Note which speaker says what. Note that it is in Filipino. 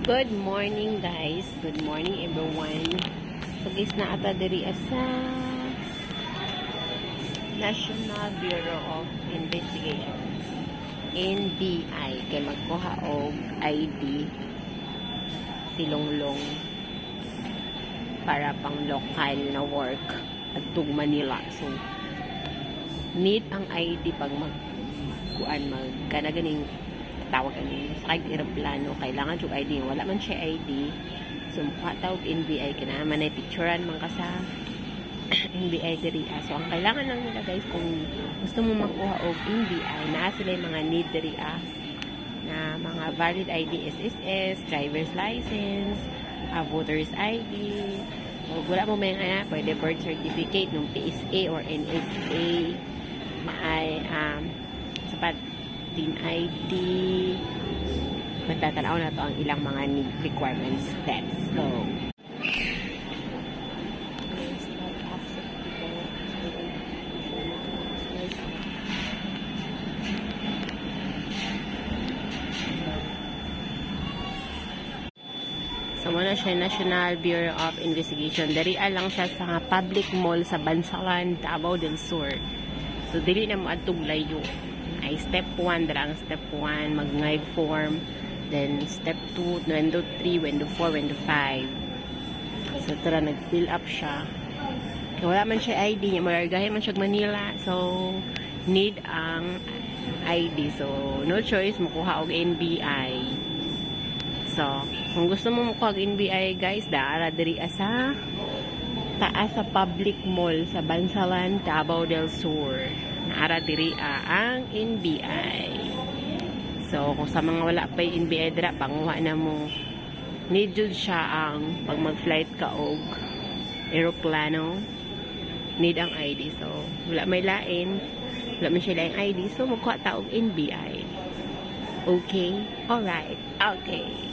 Speaker 1: Good morning guys. Good morning everyone. So guys, naata diri sa National Bureau of Investigation, NBI, kay magkuha og ID silonglong para pang lokal na work at Manila. So need ang ID pag magkanaganing tawag ani sakay eroplano, kailangan yung ID. Wala man siya ID, so mukha tawag NBI, kinaaman ay picturean man ka sa NBI diri. So ang kailangan lang nila guys, kung gusto mo makuha og NBI, naa sila yung mga need diri na mga valid ID, SSS, driver's license, voter's ID. O wala mo may pwede birth certificate ng PSA or NSA, maay sapat din ID. Magtatanaw na to ang ilang mga need requirements steps. So muna siya National Bureau of Investigation. Dari lang siya sa public mall sa Bansalan, Davao del Sur. So dili na mo adtong layo. Ay step 1 dara ang step 1 mag-live form, then step 2 window 3 window 4 window 5. So tara nag-fill up siya. Kaya wala man siya ID niya, maragahin man siya Manila, so need ang ID. So no choice, makuha og NBI. So, kung gusto mo makuha ang NBI guys, daara diri sa taas sa public mall sa Bansalan, Davao del Sur. Naara diri ang NBI. So, kung sa mga wala pa yung NBI dira, panguha na mo, need yun siya ang pag mag-flight ka og aeroplano, need ang ID. So, wala may lain, wala may siya laing ID, so magkuha ta og NBI. Okay? Alright. Okay.